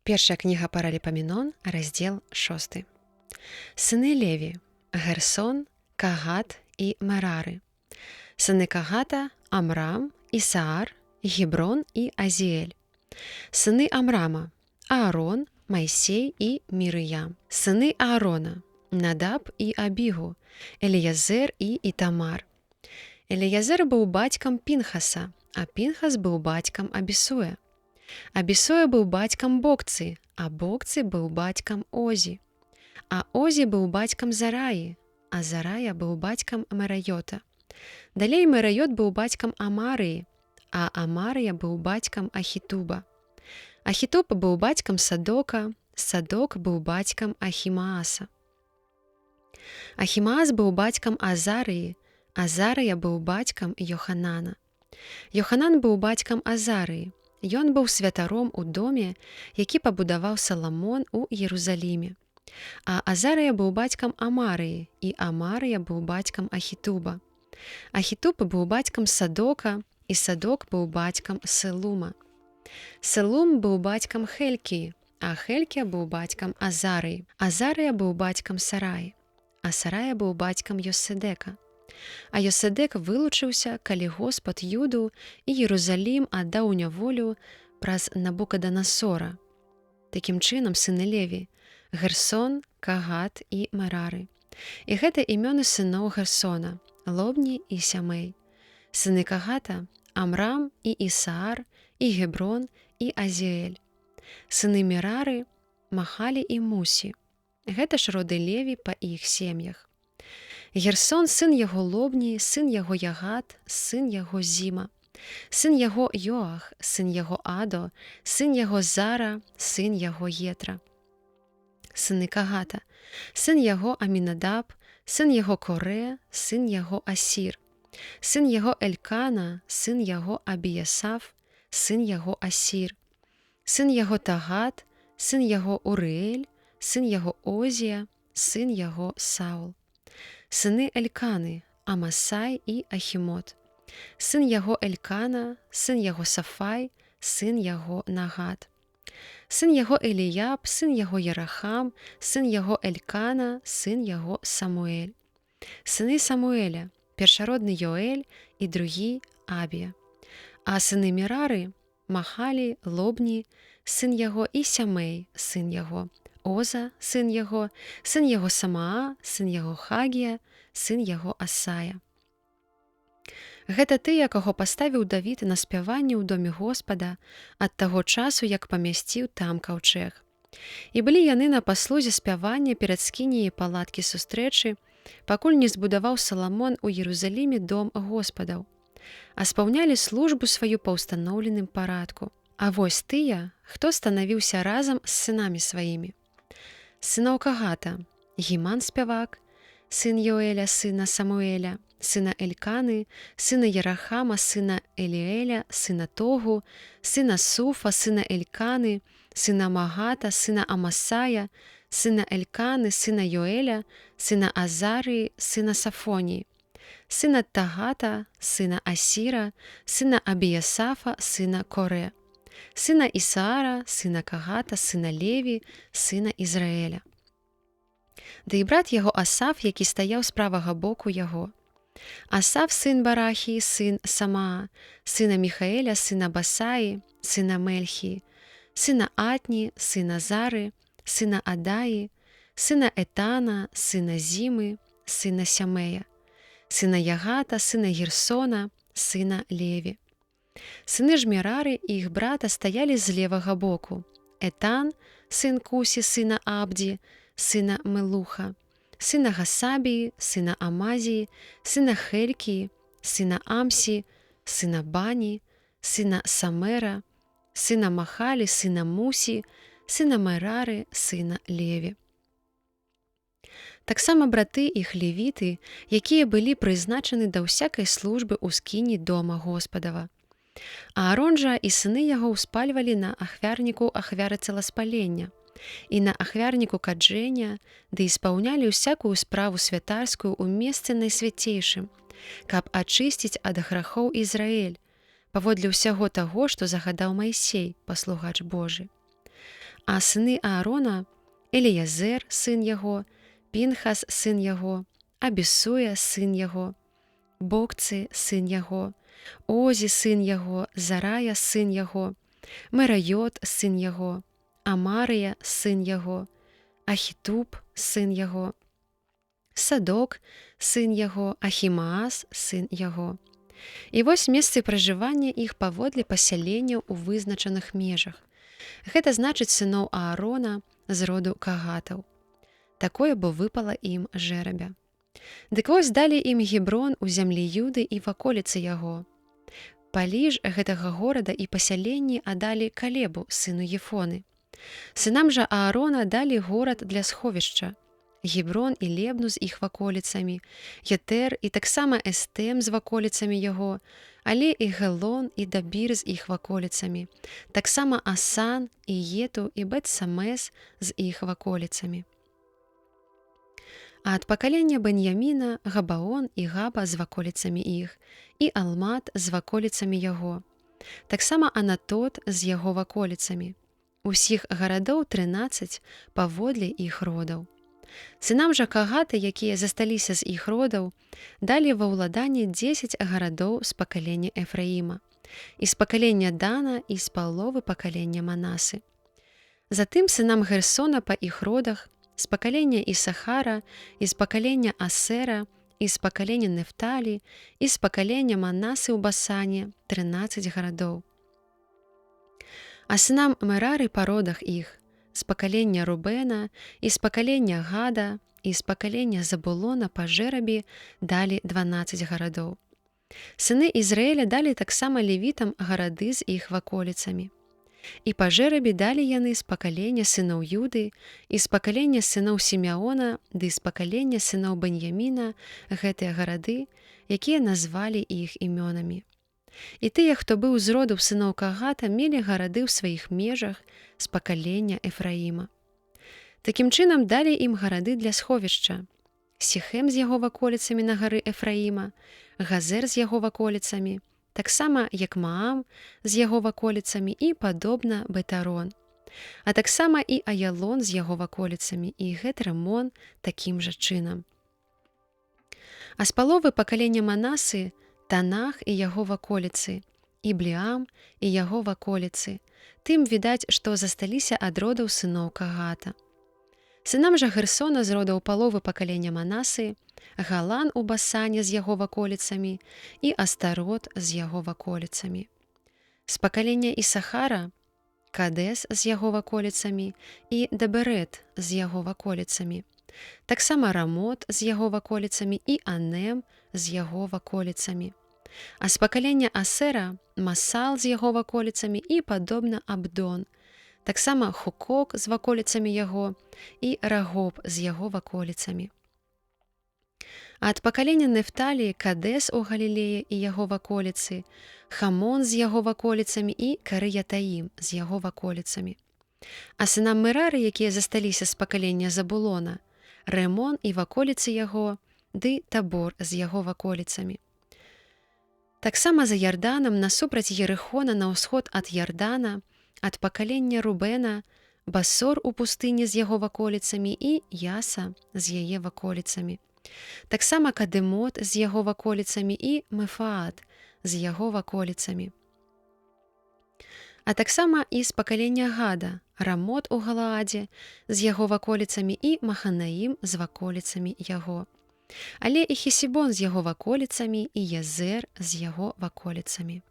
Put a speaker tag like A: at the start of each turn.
A: Першая кніга Параліпаменон, раздзел 6. Сыны Леві – Герсон, Кагат і Мерары. Сыны Кагата – Амрам, Ісаар, Геброн і Азіэль. Сыны Амрама – Аарон, Майсей і Мірыям. Сыны Аарона – Надаб і Абігу, Еліязер і Ітамар. Еліязер быў бацькам Пінхаса, а Пінхас быў бацькам Абісуя. Абісуя быў бацькам Бокцы, а Бокцы быў бацькам Озі. А Озі быў бацькам Зараі, а Зарая быў бацькам Мерайота. Далей Мерайот быў бацькам Амарыі, а Амарыя быў бацькам Ахітуба. Ахітуб быў бацькам Садока, Садок быў бацькам Ахімааса. Ахімаас быў бацькам Азарыі, Азарыя быў бацькам Йоханана. Йоханан быў бацькам Азарыі. Ён быў святаром у доме, які пабудаваў Саламон у Єрусаліме. А Азарыя быў бацькам Амарыі, і Амарыя быў бацькам Ахітуба. Ахітуб быў бацькам Садока, і Садок быў бацькам Селума. Селум быў бацькам Хелькіі, а Хелькія быў бацькам Азарыі. Азарыя быў бацькам Сараі, а Сарая быў бацькам Йоседека. А Йоседек вылучыўся, калі Господ Юду і Єрусалім аддаў у няволю праз Набукаданасора. Такім чынам сыны Леві – Герсон, Кагат і Мерары. І гэта імёны сыноў Герсона – Лобні і Сямей. Сыны Кагата – Амрам і Ісаар, і Геброн, і Азіэль. Сыны Мерары – Махалі і Мусі. Гэта ж роды Леві па іх сем'ях. Герсон – сын яго Лобні, сын яго Ягат, сын яго Зіма. Сын яго Йоах, сын яго Адо, сын яго Зара, сын яго Єтра. Сыны Кагата – сын яго Амінадаб, сын яго Коре, сын яго Асір. Сын яго Елькана, сын яго Абіясаф, сын яго Асір. Сын яго Тагат, сын яго Урыэль, сын яго Озія, сын яго Саул. Сыны Ельканы – Амасай і Ахімот. Сын яго Елькана, сын яго Сафай, сын яго Нагат. Сын яго Еліяб, сын яго Ярахам, сын яго Елькана, сын яго Самуэль. Сыны Самуэля – першародны Йоэль і другі Абія. А сыны Мерары – Махалі, Лобні, сын яго і Сямей, сын яго. Оза, сын яго Самаа, сын яго Хагія, сын яго Асая. Гэта тыя, каго паставіў Давід на спяванне ў доме Госпада ад таго часу, як памясціў там каўчэг. І былі яны на паслузе спявання перад скініяй палаткі сустрэчы, пакуль не збудаваў Саламон у Єрусаліме дом Господаў, а спаўнялі службу сваю па ўстаноўленым парадку. А вось тыя, хто станавіўся разам з сынамі сваімі. Сыноў Кагата – Гіман спявак, сын Йоэля, сына Самуэля, сына Ельканы, сына Ярахама, сына Еліэля, сына Тогу, сына Суфа, сына Ельканы, сына Магата, сына Амасая, сына Ельканы, сына Йоэля, сына Азарыі, сына Сафоніі, сына Тагата, сына Асіра, сына Абіясафа, сына Коре, сына Ісаара, сына Кагата, сына Леві, сына Ізраэля. Ды і брат яго Асаф, які стаяў з правага боку яго. Асаф сын Барахі, сын Самаа, сына Міхаэля, сына Басаі, сына Мельхі, сына Атні, сына Зары, сына Адаі, сына Етана, сына Зімы, сына Сямея, сына Ягата, сына Герсона, сына Леві. Сыны ж Мерары і іх брата стаялі з левага боку. Етан, сын Кусі, сына Абді, сына Мелуха, сына Гасабії, сына Амазії, сына Хелькії, сына Амсі, сына Бані, сына Самера, сына Махалі, сына Мусі, сына Мерары, сына Леві. Таксама браты іх левіты, якія былі прызначаны да ўсякай службы ў скіні дома Господава. Аарон жа і сыны яго ўспальвалі на ахвярніку ахвяры целаспалення і на ахвярніку каджэння, ды испаўнялі ўсякую справу святарскую ў месцы найсвяцейшым, каб ачысціць ад грахоў Ізраэль, паводле ўсяго таго, што загадаў Майсей, паслугач Божы. А сыны Аарона – Эліязер, сын яго, Пінхас, сын яго, Абісуя, сын яго, Бокцы, сын яго, Озі, сын яго, Зарая, сын яго, Мерайот, сын яго, Амарыя, сын яго, Ахітуб, сын яго, Садок, сын яго, Ахімаас, сын яго. І вось месцы пражывання іх паводле пасяленняў у вызначаных межах. Гэта значыць сыноў Аарона з роду Кагатаў. Такое бо выпала ім жэрабя. Дык вось далі ім Геброн у зямлі Юды і ваколіцы яго. Палі ж гэтага горада і пасяленні аддалі Калебу, сыну Ефоны. Сынам жа Аарона далі горад для сховішча. Геброн і Лебну з іх ваколіцамі, Єтер і таксама Эстем з ваколіцамі яго, але і Гелон і Дабір з іх ваколіцамі, таксама Асан і Єту і Бет-Самес з іх ваколіцамі. А ад пакалення Беньяміна Габаон і Габа з ваколіцамі іх, і Алмат з ваколіцамі яго, таксама Анатот з яго ваколіцамі. Усіх гарадоў 13 паводле іх родаў. Сынам жа Кагаты, якія засталіся з іх родаў, далі ва ўладанне 10 гарадоў з пакалення Эфраіма, і з пакалення Дана, і з паловы пакалення Манасы. Затым сынам Герсона па іх родах, з пакалення Ісахара, і з пакалення Асера, і з пакалення Нефталі, і з пакалення Манасы ў Басане 13 гарадоў. А сынам Мерары па родах іх, з пакалення Рубена, і з пакалення Гада, і з пакалення Забулона па жэрабе далі 12 гарадоў. Сыны Ізраіля далі таксама левітам гарады з іх ваколіцамі. І па жэрабе далі яны з пакалення сыноў Юды, і з пакалення сыноў Сімеона, ды з пакалення сыноў Беньяміна гэтыя гарады, якія назвалі іх імёнамі. І тыя, хто быў з родаў сыноў Кагата, мелі гарады ў сваіх межах з пакалення Эфраіма. Такім чынам далі ім гарады для сховішча. Сіхэм з яго ваколіцамі на гары Эфраіма, Газер з яго ваколіцамі, таксама Якмаам з яго ваколіцамі і падобна Бетарон, а таксама і Аялон з яго ваколіцамі і Гет-Рамон такім жа чынам. А з паловы пакалення Манасы Танах і яго ваколіцы, і Бліам і яго ваколіцы, тым відаць, што засталіся ад родаў сыноў Кагата. Сынам жа Герсона з родаў паловы пакалення Манасы, Галан у Басане з яго ваколіцамі і Астарот з яго ваколіцамі. З пакалення Ісахара Кадес з яго ваколіцамі і Даберет з яго ваколіцамі, таксама Рамот з яго ваколіцамі і Анем з яго ваколіцамі. А з пакалення Асера Масал з яго ваколіцамі і падобна Абдон, таксама Хукок з ваколіцамі яго і Рагоб з яго ваколіцамі. А ад пакалення Нефталі Кадес у Галілеі і яго ваколіцы, Хамон з яго ваколіцамі і Карыятаім з яго ваколіцамі. А сынам Мерары, якія засталіся з пакалення Забулона, Ремон і ваколіцы яго, ды Табор з яго ваколіцамі. Таксама за Ярданам насупраць Ерыхона на ўсход ад Ярдана, ад пакалення Рубена, Басор у пустыні з яго ваколіцамі і Яса з яе ваколіцамі. Таксама Кадемот з яго ваколіцамі і Мефаат з яго ваколіцамі. А таксама і з пакалення Гада, Рамот у Галаадзе з яго ваколіцамі і Маханаім з ваколіцамі яго. Але і Хесібон з яго ваколіцамі і Язер з яго ваколіцамі.